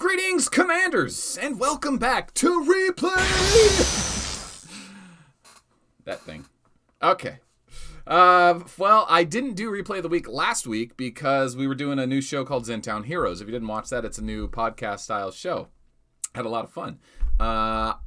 Greetings, Commanders, and welcome back to Replay! That thing. Okay. Well, I didn't do Replay of the Week last week because we were doing a new show called Zentown Heroes. If you didn't watch that, it's a new podcast-style show. Had a lot of fun.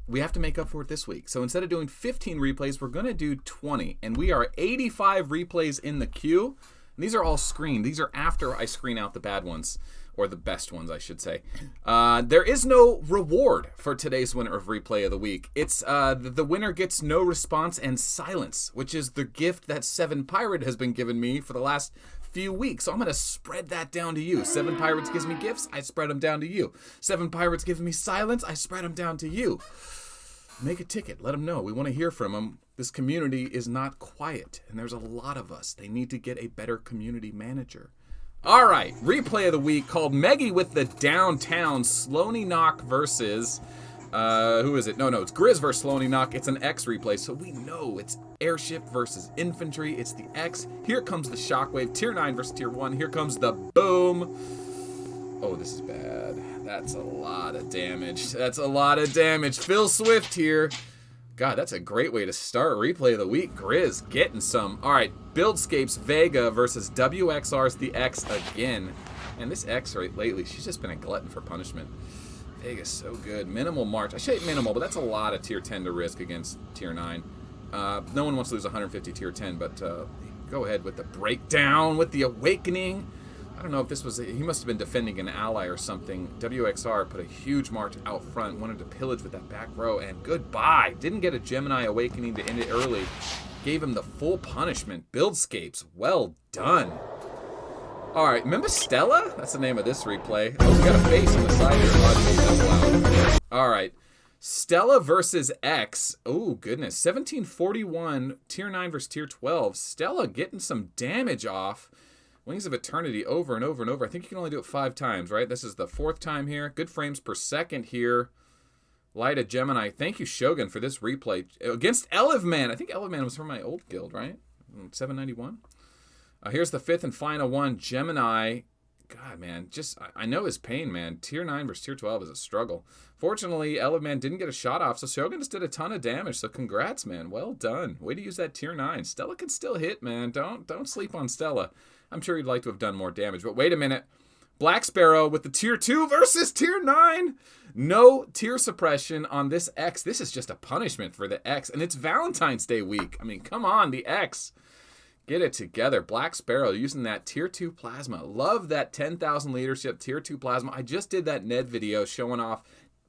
We have to make up for it this week. So instead of doing 15 replays, we're going to do 20. And we are 85 replays in the queue. And these are all screened. These are after I screen out the bad ones. Or the best ones, I should say. There is no reward for today's winner of Replay of the Week. It's the winner gets no response and silence, which is the gift that Seven Pirate has been giving me for the last few weeks. So I'm going to spread that down to you. Seven Pirates gives me gifts, I spread them down to you. Seven Pirates gives me silence, I spread them down to you. Make a ticket. Let them know. We want to hear from them. This community is not quiet, and there's a lot of us. They need to get a better community manager. All right, Replay of the Week called Meggie with the Downtown. Sloaney Knock versus, who is it? No, it's Grizz versus Sloaney Knock. It's an X replay, so we know it's airship versus infantry. It's the X. Here comes the shockwave. Tier 9 versus Tier 1. Here comes the boom. Oh, this is bad. That's a lot of damage. Phil Swift here. God, that's a great way to start Replay of the Week. Grizz getting some. All right, Buildscapes Vega versus WXR's the X again. And this X right lately, she's just been a glutton for punishment. Vega's so good. Minimal March. I say minimal, but that's a lot of Tier 10 to risk against Tier 9. No one wants to lose 150 Tier 10, but go ahead with the breakdown with the Awakening. I don't know if this was, he must have been defending an ally or something. WXR put a huge march out front, wanted to pillage with that back row, and goodbye. Didn't get a Gemini Awakening to end it early. Gave him the full punishment. Buildscapes, well done. All right, remember Stella? That's the name of this replay. Oh, we got a face on the side here. All right, Stella versus X. Oh, goodness. 1741, Tier 9 versus Tier 12. Stella getting some damage off. Wings of Eternity over and over and over. I think you can only do it 5 times, right? This is the 4th time here. Good frames per second here. Light of Gemini. Thank you, Shogun, for this replay. Against Elevman. I think Elevman was from my old guild, right? 791. Here's the 5th and final one. Gemini. God, man. I know his pain, man. Tier 9 versus Tier 12 is a struggle. Fortunately, Elevman didn't get a shot off, so Shogun just did a ton of damage. So congrats, man. Well done. Way to use that Tier 9. Stella can still hit, man. Don't sleep on Stella. I'm sure he'd like to have done more damage, but wait a minute. Black Sparrow with the Tier 2 versus Tier 9. No tier suppression on this X. This is just a punishment for the X, and it's Valentine's Day week. I mean, come on, the X. Get it together. Black Sparrow using that Tier 2 Plasma. Love that 10,000 leadership Tier 2 Plasma. I just did that Ned video showing off.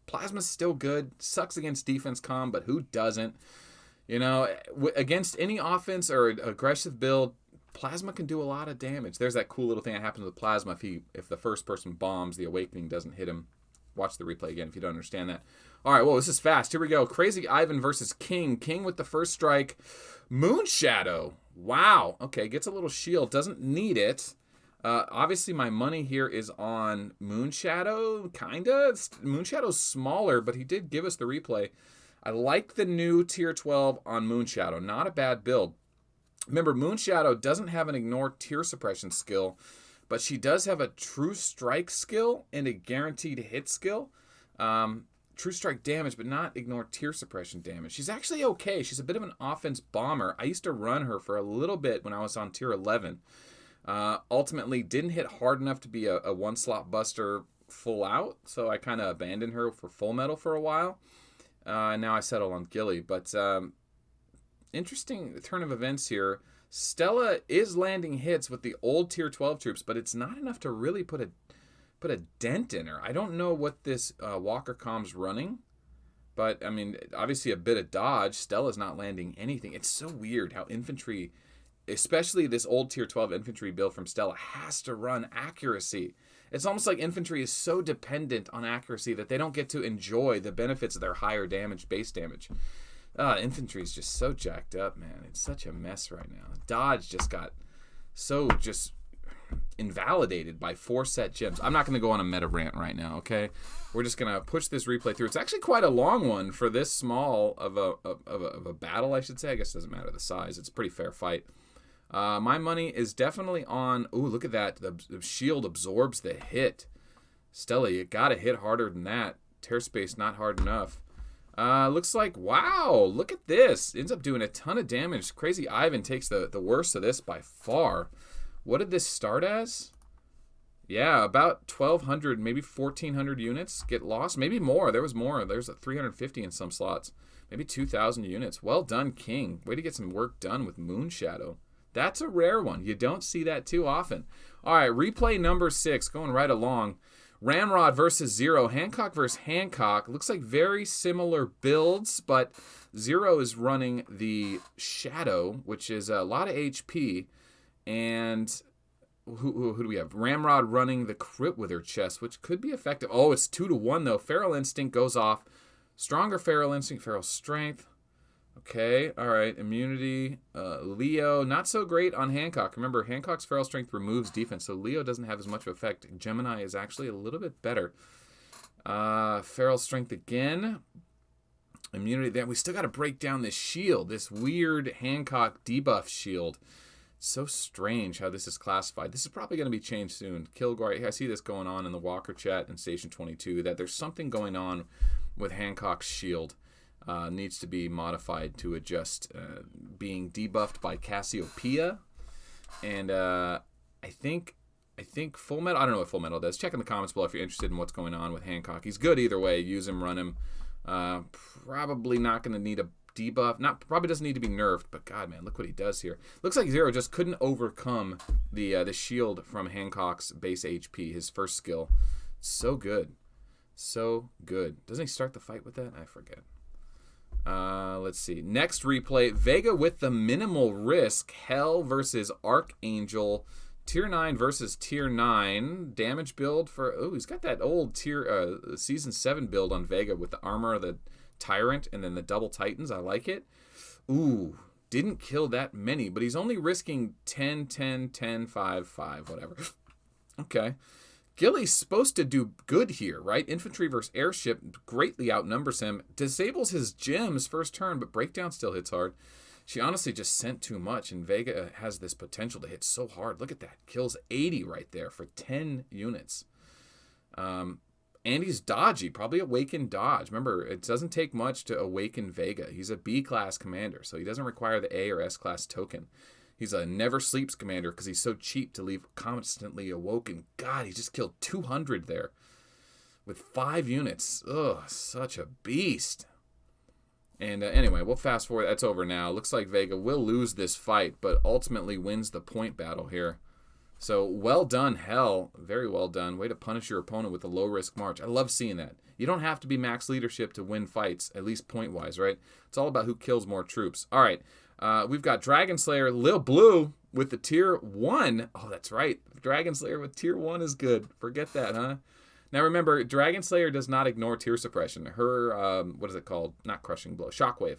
Plasma's still good. Sucks against defense com, but who doesn't? You know, against any offense or aggressive build, Plasma can do a lot of damage. There's that cool little thing that happens with Plasma. If the first person bombs, the Awakening doesn't hit him. Watch the replay again if you don't understand that. All right, well, this is fast. Here we go. Crazy Ivan versus King. King with the first strike. Moonshadow. Wow. Okay, gets a little shield. Doesn't need it. Obviously, my money here is on Moonshadow, kind of. Moonshadow's smaller, but he did give us the replay. I like the new Tier 12 on Moonshadow. Not a bad build. Remember, Moonshadow doesn't have an ignore tier suppression skill, but she does have a true strike skill and a guaranteed hit skill. True strike damage, but not ignore tier suppression damage. She's actually okay. She's a bit of an offense bomber. I used to run her for a little bit when I was on Tier 11. Ultimately, didn't hit hard enough to be a one-slot buster full out, so I kind of abandoned her for full metal for a while. Now I settle on Gilly, but interesting turn of events here. Stella is landing hits with the old Tier 12 troops, but it's not enough to really put a dent in her. I don't know what this Walker Com's running, but I mean, obviously a bit of dodge. Stella's not landing anything. It's so weird how infantry, especially this old Tier 12 infantry build from Stella, has to run accuracy. It's almost like infantry is so dependent on accuracy that they don't get to enjoy the benefits of their higher damage, base damage. Infantry is just so jacked up, man. It's such a mess right now. Dodge just got so invalidated by 4 set gems. I'm not going to go on a meta rant right now, okay? We're just going to push this replay through. It's actually quite a long one for this small of a battle, I should say. I guess it doesn't matter the size. It's a pretty fair fight. My money is definitely on... Ooh, look at that. The shield absorbs the hit. Stella, you gotta hit harder than that. Tear space not hard enough. Looks like, wow, look at this. Ends up doing a ton of damage. Crazy Ivan takes the worst of this by far. What did this start as? Yeah, about 1,200, maybe 1,400 units get lost. Maybe more. There was more. There's 350 in some slots. Maybe 2,000 units. Well done, King. Way to get some work done with Moon Shadow. That's a rare one. You don't see that too often. All right, replay number 6, going right along. Ramrod versus Zero. Hancock versus Hancock. Looks like very similar builds, but Zero is running the Shadow, which is a lot of HP. And who do we have? Ramrod running the Crypt Wither chest, which could be effective. Oh, it's 2-1, though. Feral Instinct goes off. Stronger Feral Instinct, Feral Strength. Okay, all right. Immunity. Leo, not so great on Hancock. Remember, Hancock's Feral Strength removes defense, so Leo doesn't have as much of effect. Gemini is actually a little bit better. Feral Strength again. Immunity. Then we still got to break down this shield, this weird Hancock debuff shield. So strange how this is classified. This is probably going to be changed soon. Kilgore, I see this going on in the Walker chat and Station 22, that there's something going on with Hancock's shield. Needs to be modified to adjust being debuffed by Cassiopeia. And I think Full Metal, I don't know what Full Metal does. Check in the comments below if you're interested in what's going on with Hancock. He's good either way. Use him, run him. Probably not going to need a debuff. Probably doesn't need to be nerfed, but God, man, look what he does here. Looks like Zero just couldn't overcome the shield from Hancock's base HP, his first skill. So good. So good. Doesn't he start the fight with that? I forget. Let's see. Next replay, Vega with the minimal risk. Hell versus Archangel. Tier 9 versus Tier 9. Damage build for... Oh, he's got that old Season 7 build on Vega with the armor of the Tyrant and then the double Titans. I like it. Ooh, didn't kill that many, but he's only risking 10, 10, 10, 5, 5, whatever. Okay. Gilly's supposed to do good here, right? Infantry versus airship greatly outnumbers him. Disables his gems first turn, but breakdown still hits hard. She honestly just sent too much, and Vega has this potential to hit so hard. Look at that. Kills 80 right there for 10 units. And he's dodgy, probably awaken dodge. Remember, it doesn't take much to awaken Vega. He's a B-class commander, so he doesn't require the A or S-class token. He's a never sleeps commander because he's so cheap to leave constantly awoken. God, he just killed 200 there with 5 units. Ugh, such a beast. And anyway, we'll fast forward. That's over now. Looks like Vega will lose this fight, but ultimately wins the point battle here. So well done, Hell. Very well done. Way to punish your opponent with a low-risk march. I love seeing that. You don't have to be max leadership to win fights, at least point-wise, right? It's all about who kills more troops. All right. We've got Dragon Slayer, Lil Blue with the Tier 1. Oh, that's right. Dragon Slayer with Tier 1 is good. Forget that, huh? Now remember, Dragon Slayer does not ignore tier suppression. Her, what is it called? Not Crushing Blow. Shockwave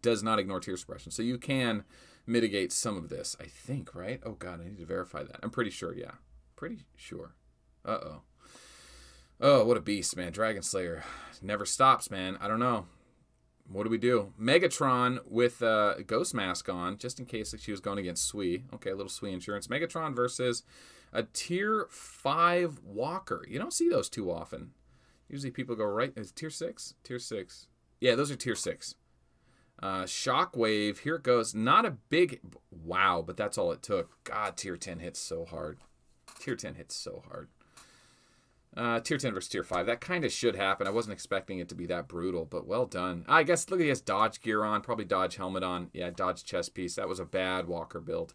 does not ignore tier suppression. So you can mitigate some of this, I think, right? Oh, God, I need to verify that. I'm pretty sure, yeah. Pretty sure. Uh-oh. Oh, what a beast, man. Dragon Slayer never stops, man. I don't know. What do we do? Megatron with Ghost Mask on, just in case she was going against Sui. Okay, a little Sui insurance. Megatron versus a Tier 5 Walker. You don't see those too often. Usually people go right... Is it Tier 6? Tier 6. Yeah, those are Tier 6. Shockwave. Here it goes. Not a big... Wow, but that's all it took. God, Tier 10 hits so hard. Tier 10 hits so hard. Tier 10 versus Tier 5. That kind of should happen. I wasn't expecting it to be that brutal, but well done. I guess, look, he has dodge gear on. Probably dodge helmet on. Yeah, dodge chest piece. That was a bad Walker build.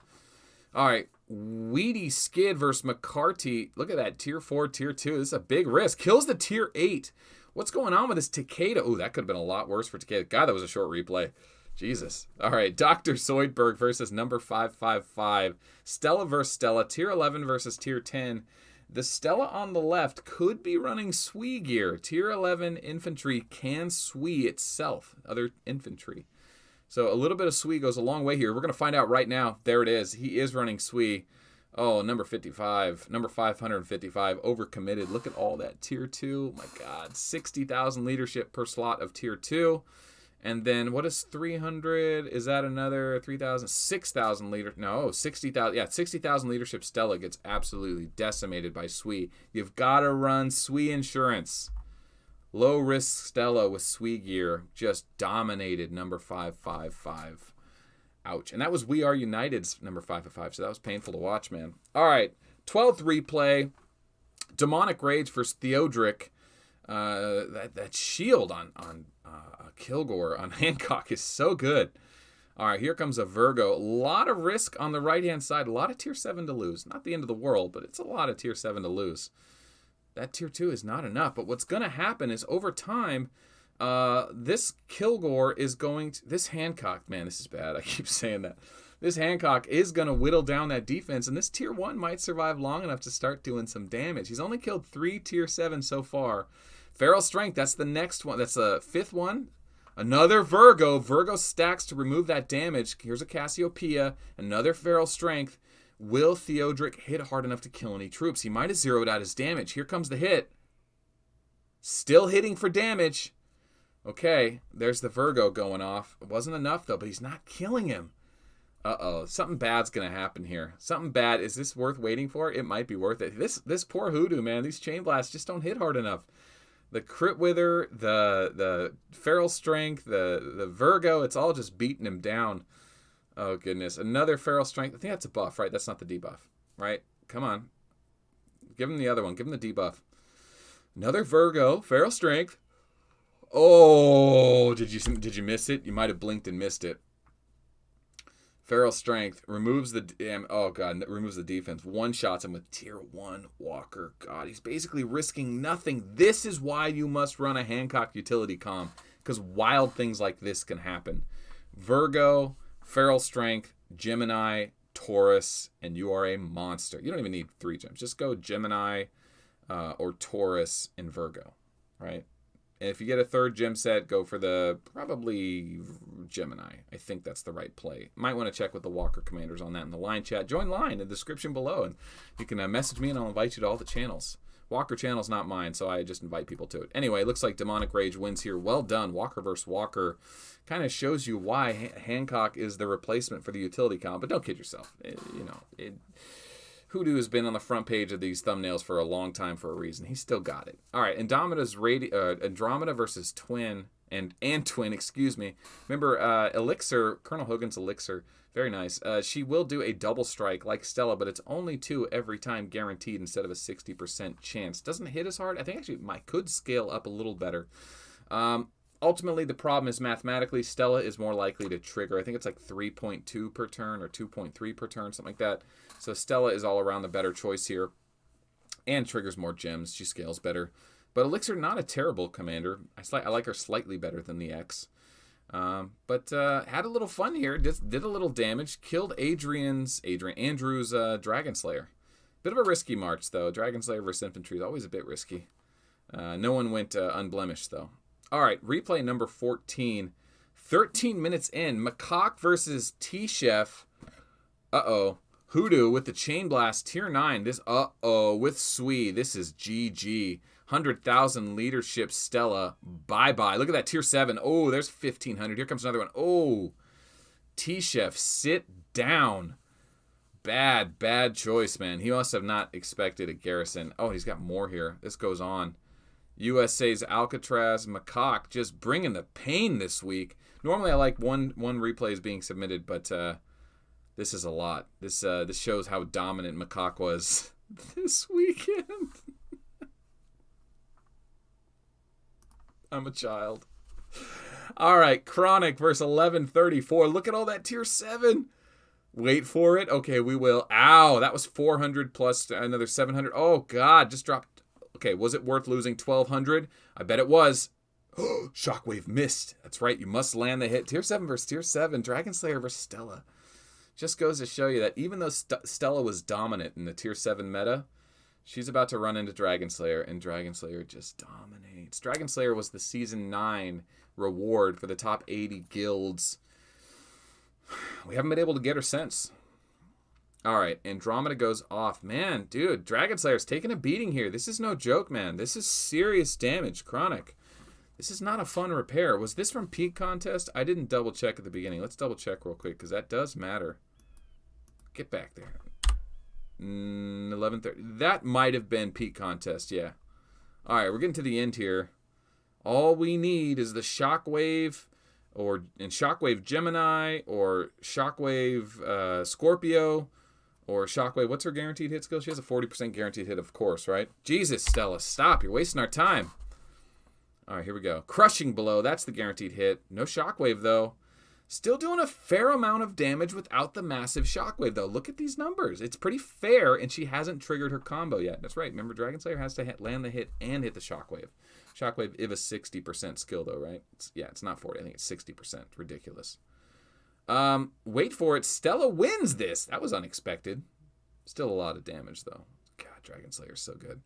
All right. Weedy Skid versus McCarty. Look at that. Tier 4, Tier 2. This is a big risk. Kills the Tier 8. What's going on with this Takeda? Oh, that could have been a lot worse for Takeda. God, that was a short replay. Jesus. All right. Dr. Zoidberg versus number 555. Stella versus Stella. Tier 11 versus Tier 10. The Stella on the left could be running Sui gear. Tier 11 infantry can Sui itself. Other infantry. So a little bit of Sui goes a long way here. We're going to find out right now. There it is. He is running Sui. Oh, number 55. Number 555. Overcommitted. Look at all that. Tier 2. My God. 60,000 leadership per slot of Tier 2. And then what is 300? Is that another 3,000? 6,000 leader? No, 60,000. Yeah, 60,000 leadership Stella gets absolutely decimated by Sui. You've got to run Sui insurance. Low risk Stella with Sui gear just dominated number 555. Ouch. And that was We Are United's number 555, so that was painful to watch, man. All right, 12th replay. Demonic Rage versus Theodric. That shield on Kilgore on Hancock is so good. All right, here comes a Virgo. A lot of risk on the right-hand side. A lot of tier 7 to lose. Not the end of the world, but it's a lot of tier 7 to lose. That tier 2 is not enough. But what's going to happen is over time, this Kilgore is going to... This Hancock, man, this is bad. I keep saying that. This Hancock is going to whittle down that defense, and this tier 1 might survive long enough to start doing some damage. He's only killed 3 tier 7 so far. Feral Strength, that's the next one. That's the 5th one. Another Virgo. Virgo stacks to remove that damage. Here's a Cassiopeia. Another Feral Strength. Will Theodric hit hard enough to kill any troops? He might have zeroed out his damage. Here comes the hit. Still hitting for damage. Okay, there's the Virgo going off. It wasn't enough, though, but he's not killing him. Uh-oh, something bad's going to happen here. Something bad. Is this worth waiting for? It might be worth it. This poor Hoodoo, man. These Chain Blasts just don't hit hard enough. The Crit Wither, the Feral Strength, the Virgo, it's all just beating him down. Oh, goodness. Another Feral Strength. I think that's a buff, right? That's not the debuff, right? Come on. Give him the other one. Give him the debuff. Another Virgo, Feral Strength. Oh, did you miss it? You might have blinked and missed it. Feral Strength removes the removes the defense. One-shots him with tier 1 Walker. God, he's basically risking nothing. This is why you must run a Hancock utility comm, because wild things like this can happen. Virgo, Feral Strength, Gemini, Taurus, and you are a monster. You don't even need 3 gems. Just go Gemini or Taurus and Virgo, right? And if you get a 3rd gem set, go for the probably Gemini. I think that's the right play. Might want to check with the Walker commanders on that in the line chat. Join line in the description below, and you can message me, and I'll invite you to all the channels. Walker channel's not mine, so I just invite people to it. Anyway, it looks like Demonic Rage wins here. Well done. Walker versus Walker kind of shows you why Hancock is the replacement for the utility comp, but don't kid yourself. Hoodoo has been on the front page of these thumbnails for a long time for a reason. He's still got it. All right, Andromeda versus Twin, and Twin, excuse me. Remember, Elixir, Colonel Hogan's Elixir, very nice. She will do a double strike like Stella, but it's only 2 every time guaranteed instead of a 60% chance. Doesn't hit as hard. I think actually could scale up a little better. Ultimately, the problem is mathematically, Stella is more likely to trigger. I think it's like 3.2 per turn or 2.3 per turn, something like that. So Stella is all around the better choice here and triggers more gems. She scales better. But Elixir, not a terrible commander. I like her slightly better than the X. But had a little fun here. Did a little damage. Killed Andrew's Dragon Slayer. Bit of a risky march, though. Dragon Slayer versus Infantry is always a bit risky. No one went unblemished, though. All right, replay number 14. 13 minutes in. Macaque versus T-Chef. Uh-oh. Hoodoo with the Chain Blast, tier 9. This, with Sui. This is GG. 100,000 leadership Stella. Bye-bye. Look at that, tier 7. Oh, there's 1,500. Here comes another one. Oh, T-Chef, sit down. Bad choice, man. He must have not expected a garrison. Oh, he's got more here. This goes on. USA's Alcatraz. Macaque just bringing the pain this week. Normally I like one replay is being submitted, but this is a lot. This shows how dominant Macaque was this weekend. I'm a child. All right, Chronic versus 1134. Look at all that tier 7. Wait for it. Okay, we will. Ow, that was 400 plus another 700. Oh, God, just dropped. Okay, was it worth losing 1,200? I bet it was. Shockwave missed. That's right, you must land the hit. Tier 7 versus Tier 7. Dragon Slayer versus Stella. Just goes to show you that even though Stella was dominant in the Tier 7 meta, she's about to run into Dragon Slayer, and Dragon Slayer just dominates. Dragon Slayer was the Season 9 reward for the top 80 guilds. We haven't been able to get her since. All right, Andromeda goes off. Man, dude, Dragon Slayer's taking a beating here. This is no joke, man. This is serious damage. Chronic. This is not a fun repair. Was this from Peak Contest? I didn't double check at the beginning. Let's double check real quick because that does matter. Get back there. 11:30. That might have been Peak Contest, yeah. All right, we're getting to the end here. All we need is the Shockwave and Shockwave Gemini or Shockwave Scorpio or Shockwave. What's her guaranteed hit skill? She has a 40% guaranteed hit, of course, right? Jesus, Stella, stop. You're wasting our time. All right, here we go. Crushing Blow. That's the guaranteed hit. No Shockwave, though. Still doing a fair amount of damage without the massive Shockwave, though. Look at these numbers. It's pretty fair, and she hasn't triggered her combo yet. That's right. Remember, Dragon Slayer has to land the hit and hit the Shockwave. Shockwave is a 60% skill, though, right? It's not 40. I think it's 60%. Ridiculous. Wait for it. Stella wins this. That was unexpected. Still a lot of damage, though. God, Dragon Slayer's so good.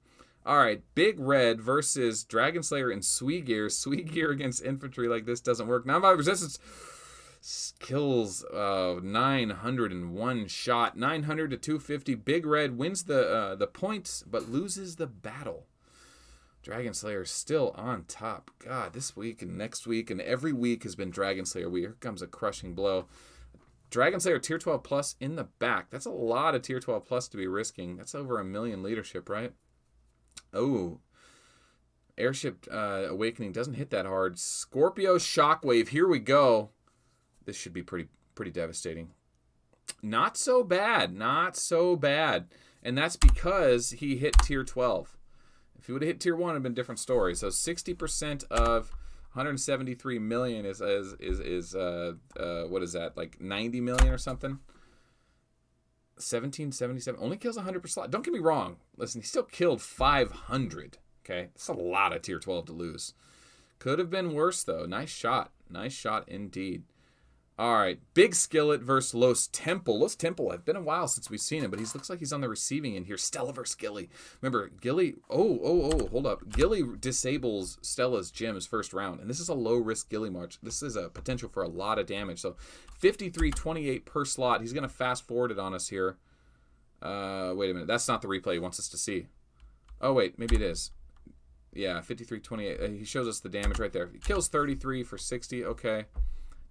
All right, Big Red versus Dragon Slayer and Suigear. Suigear against infantry like this doesn't work. Non-violent resistance kills 901 shot. 900 to 250. Big Red wins the points, but loses the battle. Dragon Slayer still on top. God, this week and next week and every week has been Dragon Slayer week. Here comes a crushing blow. Dragon Slayer Tier 12 Plus in the back. That's a lot of Tier 12 Plus to be risking. That's over 1 million leadership, right? Oh, Airship Awakening doesn't hit that hard. Scorpio Shockwave. Here we go. This should be pretty devastating. Not so bad. Not so bad. And that's because he hit Tier 12. If he would have hit Tier 1, it would have been a different story. So 60% of 173 million is what is that? Like 90 million or something? 1777 only kills 100 per slot. Don't get me wrong. Listen, he still killed 500. Okay, that's a lot of Tier 12 to lose. Could have been worse though. Nice shot. Nice shot indeed. All right, Big Skillet versus Los Temple. Los Temple, it's been a while since we've seen him, but he looks like he's on the receiving end here. Stella versus Gilly. Remember, Gilly, hold up. Gilly disables Stella's gems first round, and this is a low-risk Gilly March. This is a potential for a lot of damage. So 53.28 per slot. He's going to fast-forward it on us here. Wait a minute. That's not the replay he wants us to see. Oh, wait, maybe it is. Yeah, 53.28. He shows us the damage right there. He kills 33 for 60. Okay.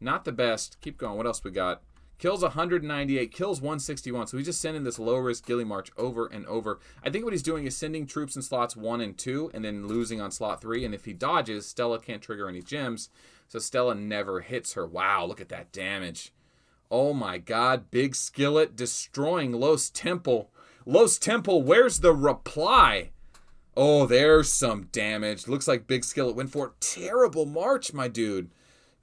Not the best. Keep going. What else we got? Kills 198. Kills 161. So he's just sending this low-risk Gilly March over and over. I think what he's doing is sending troops in slots 1 and 2 and then losing on slot 3. And if he dodges, Stella can't trigger any gems. So Stella never hits her. Wow, look at that damage. Oh my God. Big Skillet destroying Los Temple. Los Temple, where's the reply? Oh, there's some damage. Looks like Big Skillet went for it. Terrible March, my dude.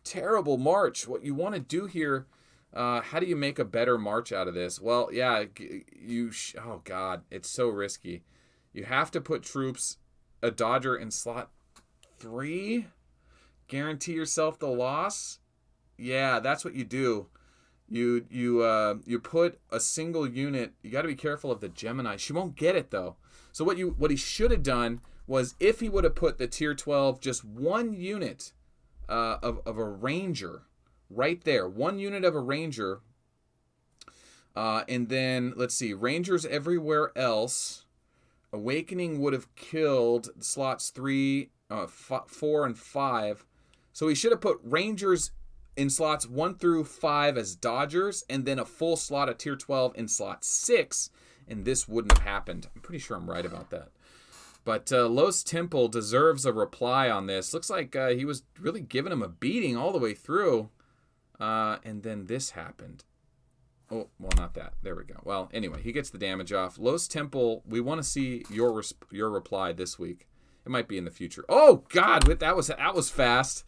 Terrible March. What you want to do here, how do you make a better March out of this? Well, yeah, oh God, it's so risky. You have to put troops, a Dodger in slot 3, guarantee yourself the loss. Yeah, that's what you do. You put a single unit. You got to be careful of the Gemini. She won't get it though. So what he should have done was, if he would have put the Tier 12, just 1 unit of a Ranger right there. 1 unit of a Ranger. And then, let's see, Rangers everywhere else. Awakening would have killed slots 3, 4, and 5. So he should have put Rangers in slots 1 through 5 as Dodgers, and then a full slot of Tier 12 in slot 6, and this wouldn't have happened. I'm pretty sure I'm right about that. But Los Temple deserves a reply on this. Looks like he was really giving him a beating all the way through. And then this happened. Oh, well, not that. There we go. Well, anyway, he gets the damage off. Los Temple, we want to see your reply this week. It might be in the future. Oh, God, that was fast.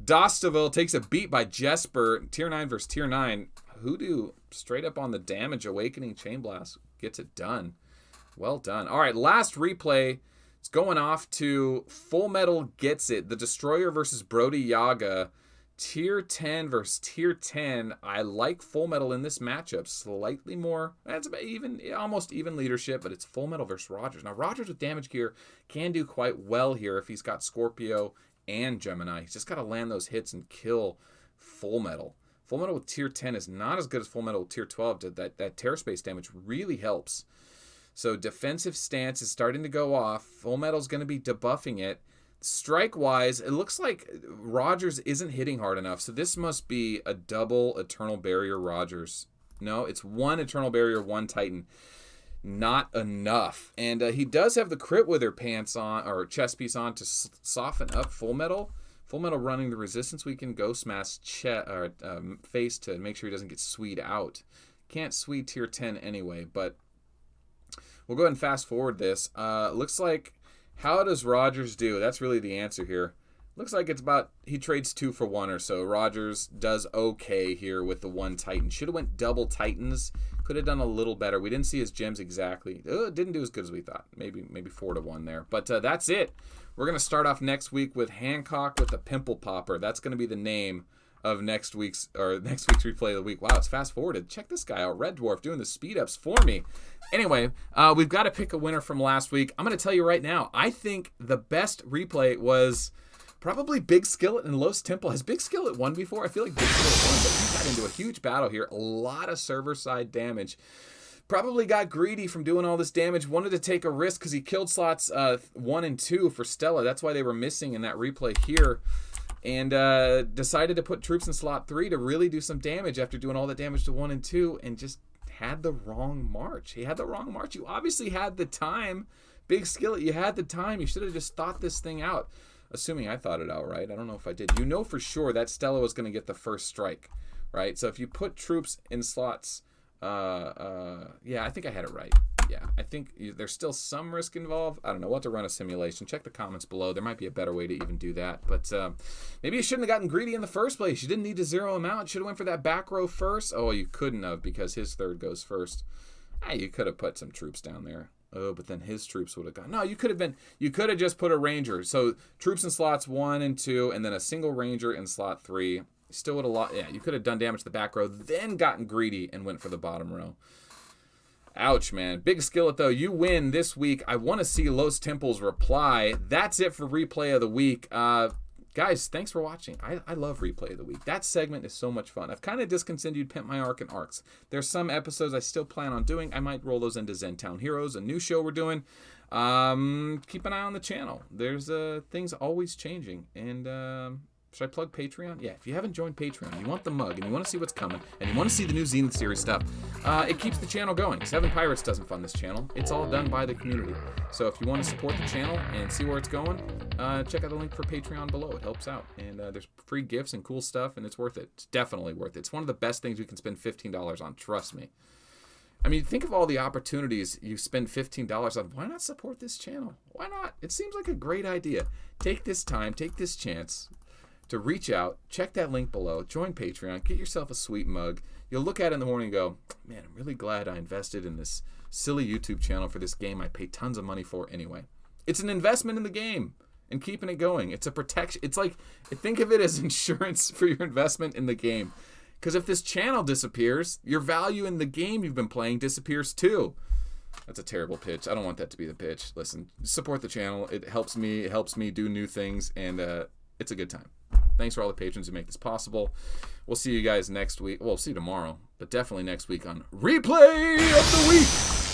Dostaville takes a beat by Jesper. Tier 9 versus Tier 9. Hoodoo, straight up on the damage. Awakening Chain Blast gets it done. Well done. All right, last replay. It's going off to Full Metal Gets It. The Destroyer versus Brody Yaga. Tier 10 versus Tier 10. I like Full Metal in this matchup. Slightly more. That's about almost even leadership, but it's Full Metal versus Rogers. Now, Rogers with damage gear can do quite well here if he's got Scorpio and Gemini. He's just got to land those hits and kill Full Metal. Full Metal with Tier 10 is not as good as Full Metal with Tier 12. That Terror Space damage really helps. So defensive stance is starting to go off. Full Metal's going to be debuffing it. Strike-wise, it looks like Rogers isn't hitting hard enough, so this must be a double Eternal Barrier Rogers. No, it's one Eternal Barrier, one Titan. Not enough. And he does have the Crit Wither pants on, or chest piece on, to soften up Full Metal. Full Metal running the Resistance Weaken, Ghost Mask face to make sure he doesn't get Swede out. Can't Swede tier 10 anyway, but we'll go ahead and fast forward this. Looks like, how does Rogers do? That's really the answer here. Looks like it's about, he trades 2 for 1 or so. Rogers does okay here with the 1 Titan. Should have went double Titans. Could have done a little better. We didn't see his gems exactly. Didn't do as good as we thought. Maybe 4 to 1 there. But that's it. We're going to start off next week with Hancock with the Pimple Popper. That's going to be the name of next week's replay of the week. Wow, it's fast forwarded. Check this guy out. Red Dwarf doing the speed ups for me. Anyway, we've got to pick a winner from last week. I'm going to tell you right now, I think the best replay was probably Big Skillet and Los Temple. Has Big Skillet won before? I feel like Big Skillet won, but he got into a huge battle here. A lot of server-side damage. Probably got greedy from doing all this damage. Wanted to take a risk because he killed slots 1 and 2 for Stella. That's why they were missing in that replay here. And decided to put troops in slot 3 to really do some damage after doing all the damage to 1 and 2, and just had the wrong march. He had the wrong march. You obviously had the time. Big Skillet, you had the time. You should have just thought this thing out. Assuming I thought it out right. I don't know if I did. You know for sure that Stella was going to get the first strike, right? So if you put troops in slots, yeah, I think I had it right. Yeah, I think there's still some risk involved. I don't know. We'll have to run a simulation. Check the comments below. There might be a better way to even do that. But maybe you shouldn't have gotten greedy in the first place. You didn't need to zero him out. Should have went for that back row first. Oh, you couldn't have because his third goes first. You could have put some troops down there. Oh, but then his troops would have gone. No, you could have just put a ranger. So troops in slots 1 and 2, and then a single ranger in slot 3. Still would have lost. Yeah, you could have done damage to the back row, then gotten greedy and went for the bottom row. Ouch, man. Big Skillet, though. You win this week. I want to see Los Temple's reply. That's it for Replay of the Week. Guys, thanks for watching. I love Replay of the Week. That segment is so much fun. I've kind of discontinued Pimp My Arc and Arcs. There's some episodes I still plan on doing. I might roll those into Zentown Heroes, a new show we're doing. Keep an eye on the channel. There's things always changing. And should I plug Patreon? Yeah, if you haven't joined Patreon, you want the mug, and you want to see what's coming, and you want to see the new Zenith series stuff, it keeps the channel going. Seven Pirates doesn't fund this channel. It's all done by the community. So if you want to support the channel and see where it's going, check out the link for Patreon below. It helps out. And there's free gifts and cool stuff, and it's worth it. It's definitely worth it. It's one of the best things you can spend $15 on. Trust me. I mean, think of all the opportunities you spend $15 on. Why not support this channel? Why not? It seems like a great idea. Take this time, take this chance to reach out, check that link below, join Patreon, get yourself a sweet mug. You'll look at it in the morning and go, man, I'm really glad I invested in this silly YouTube channel for this game I pay tons of money for anyway. It's an investment in the game and keeping it going. It's a protection. It's like, think of it as insurance for your investment in the game. Because if this channel disappears, your value in the game you've been playing disappears too. That's a terrible pitch. I don't want that to be the pitch. Listen, support the channel. It helps me. It helps me do new things, and it's a good time. Thanks for all the patrons who make this possible. We'll see you guys next week. Well, we'll see you tomorrow, but definitely next week on Replay of the Week.